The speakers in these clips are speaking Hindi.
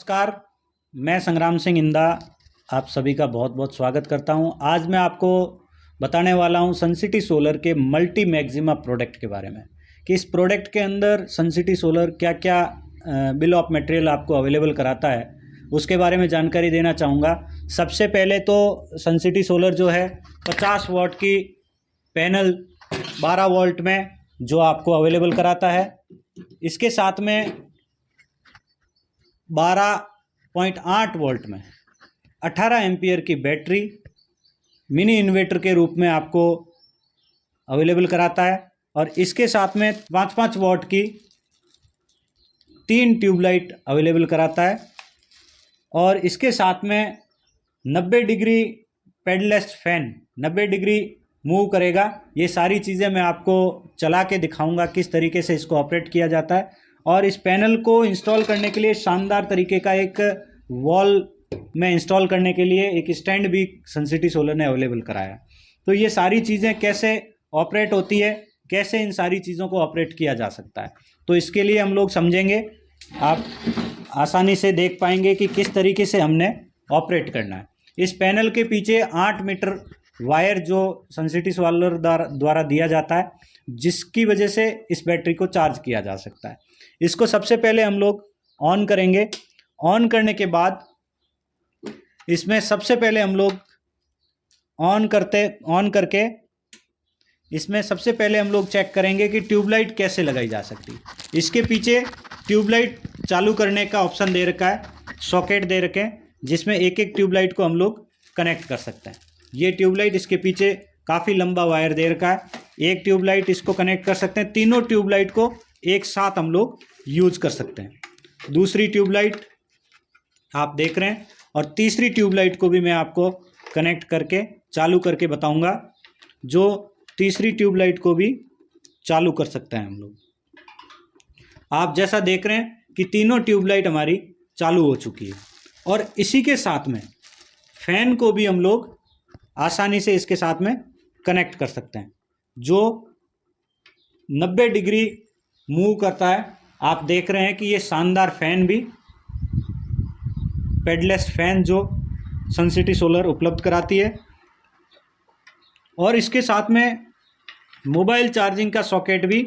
नमस्कार। मैं संग्राम सिंह इंदा आप सभी का बहुत बहुत स्वागत करता हूं। आज मैं आपको बताने वाला हूं सनसिटी सोलर के मल्टी मैक्सिमा प्रोडक्ट के बारे में कि इस प्रोडक्ट के अंदर सनसिटी सोलर क्या क्या बिल ऑफ मटेरियल आपको अवेलेबल कराता है, उसके बारे में जानकारी देना चाहूँगा। सबसे पहले तो सनसिटी सोलर जो है 50 वाट की पैनल 12 वोल्ट में जो आपको अवेलेबल कराता है। इसके साथ में 12.8 वोल्ट में 18 एम्पियर की बैटरी मिनी इन्वर्टर के रूप में आपको अवेलेबल कराता है। और इसके साथ में 5-5 वाट की 3 ट्यूबलाइट अवेलेबल कराता है। और इसके साथ में 90 डिग्री पेडलेस फैन 90 डिग्री मूव करेगा। ये सारी चीज़ें मैं आपको चला के दिखाऊंगा किस तरीके से इसको ऑपरेट किया जाता है। और इस पैनल को इंस्टॉल करने के लिए शानदार तरीके का एक वॉल में इंस्टॉल करने के लिए एक स्टैंड भी सनसिटी सोलर ने अवेलेबल कराया। तो ये सारी चीज़ें कैसे ऑपरेट होती है, कैसे इन सारी चीज़ों को ऑपरेट किया जा सकता है, तो इसके लिए हम लोग समझेंगे। आप आसानी से देख पाएंगे कि किस तरीके से हमने ऑपरेट करना है। इस पैनल के पीछे 8 मीटर वायर जो सनसिटी सोलर द्वारा दिया जाता है, जिसकी वजह से इस बैटरी को चार्ज किया जा सकता है। इसको सबसे पहले हम लोग ऑन करेंगे। ऑन करने के बाद इसमें सबसे पहले हम लोग ऑन करके इसमें सबसे पहले हम लोग चेक करेंगे कि ट्यूबलाइट कैसे लगाई जा सकती है। इसके पीछे ट्यूबलाइट चालू करने का ऑप्शन दे रखा है, सॉकेट दे रखे हैं, जिसमें एक एक ट्यूबलाइट को हम लोग कनेक्ट कर सकते हैं। ये ट्यूबलाइट इसके पीछे काफ़ी लंबा वायर दे रखा है। एक ट्यूबलाइट इसको कनेक्ट कर सकते हैं। तीनों ट्यूबलाइट को एक साथ हम लोग यूज कर सकते हैं। दूसरी ट्यूबलाइट आप देख रहे हैं, और तीसरी ट्यूबलाइट को भी मैं आपको कनेक्ट करके चालू करके बताऊंगा, जो तीसरी ट्यूबलाइट को भी चालू कर सकते हैं हम लोग। आप जैसा देख रहे हैं कि तीनों ट्यूबलाइट हमारी चालू हो चुकी है। और इसी के साथ में फैन को भी हम लोग आसानी से इसके साथ में कनेक्ट कर सकते हैं, जो 90 डिग्री मूव करता है। आप देख रहे हैं कि ये शानदार फैन भी पेडलेस फैन जो सनसिटी सोलर उपलब्ध कराती है। और इसके साथ में मोबाइल चार्जिंग का सॉकेट भी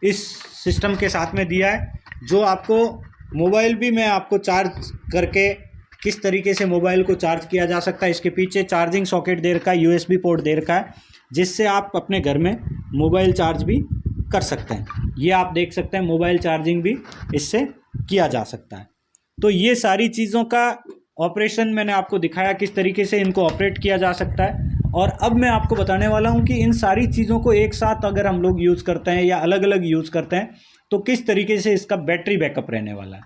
इस सिस्टम के साथ में दिया है, जो आपको मोबाइल भी मैं आपको चार्ज करके किस तरीके से मोबाइल को चार्ज किया जा सकता है। इसके पीछे चार्जिंग सॉकेट दे रखा है, यूएसबी पोर्ट दे रखा है, जिससे आप अपने घर में मोबाइल चार्ज भी कर सकते हैं। ये आप देख सकते हैं, मोबाइल चार्जिंग भी इससे किया जा सकता है। तो ये सारी चीज़ों का ऑपरेशन मैंने आपको दिखाया, किस तरीके से इनको ऑपरेट किया जा सकता है। और अब मैं आपको बताने वाला हूँ कि इन सारी चीज़ों को एक साथ अगर हम लोग यूज़ करते हैं या अलग अलग यूज़ करते हैं, तो किस तरीके से इसका बैटरी बैकअप रहने वाला है।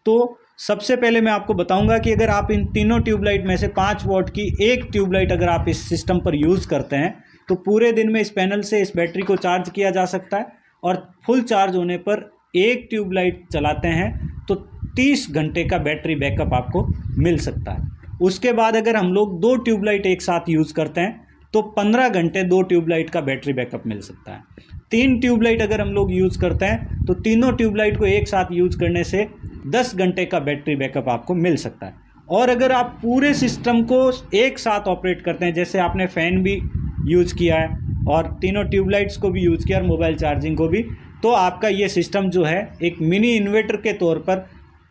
तो सबसे पहले मैं आपको बताऊंगा कि अगर आप इन तीनों ट्यूबलाइट में से 5 वाट की एक ट्यूबलाइट अगर आप इस सिस्टम पर यूज़ करते हैं, तो पूरे दिन में इस पैनल से इस बैटरी को चार्ज किया जा सकता है। और फुल चार्ज होने पर एक ट्यूबलाइट चलाते हैं तो 30 घंटे का बैटरी बैकअप आपको मिल सकता है। उसके बाद अगर हम लोग 2 ट्यूबलाइट एक साथ यूज़ करते हैं तो 15 घंटे 2 ट्यूबलाइट का बैटरी बैकअप मिल सकता है। 3 ट्यूबलाइट अगर हम लोग यूज़ करते हैं तो तीनों ट्यूबलाइट को एक साथ यूज़ करने से 10 घंटे का बैटरी बैकअप आपको मिल सकता है। और अगर आप पूरे सिस्टम को एक साथ ऑपरेट करते हैं, जैसे आपने फ़ैन भी यूज़ किया है और तीनों ट्यूबलाइट्स को भी यूज़ किया और मोबाइल चार्जिंग को भी, तो आपका ये सिस्टम जो है एक मिनी इन्वर्टर के तौर पर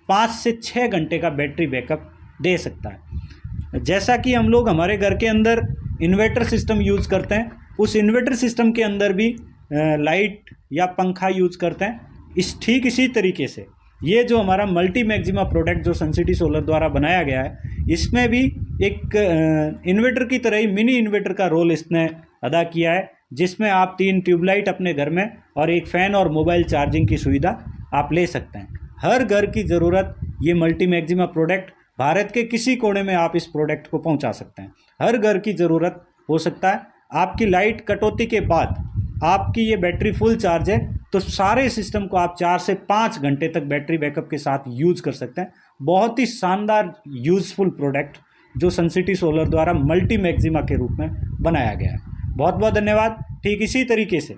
5 से 6 घंटे का बैटरी बैकअप दे सकता है। जैसा कि हम लोग हमारे घर के अंदर इन्वर्टर सिस्टम यूज़ करते हैं, उस इन्वर्टर सिस्टम के अंदर भी लाइट या पंखा यूज़ करते हैं। ठीक इसी तरीके से ये जो हमारा मल्टी मैक्सिमा प्रोडक्ट जो सनसिटी सोलर द्वारा बनाया गया है, इसमें भी एक इन्वर्टर की तरह ही मिनी इन्वर्टर का रोल इसने अदा किया है, जिसमें आप 3 ट्यूबलाइट अपने घर में और एक फ़ैन और मोबाइल चार्जिंग की सुविधा आप ले सकते हैं। हर घर की ज़रूरत ये मल्टी मैक्सिमा प्रोडक्ट भारत के किसी कोने में आप इस प्रोडक्ट को पहुंचा सकते हैं। हर घर की ज़रूरत हो सकता है। आपकी लाइट कटौती के बाद आपकी ये बैटरी फुल चार्ज है, तो सारे सिस्टम को आप 4 से 5 घंटे तक बैटरी बैकअप के साथ यूज़ कर सकते हैं। बहुत ही शानदार यूज़फुल प्रोडक्ट जो सनसिटी सोलर द्वारा मल्टी मैक्सिमा के रूप में बनाया गया है। बहुत बहुत धन्यवाद। ठीक इसी तरीके से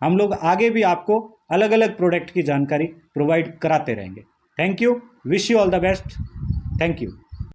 हम लोग आगे भी आपको अलग अलग प्रोडक्ट की जानकारी प्रोवाइड कराते रहेंगे। Thank you, wish you all the best. Thank you.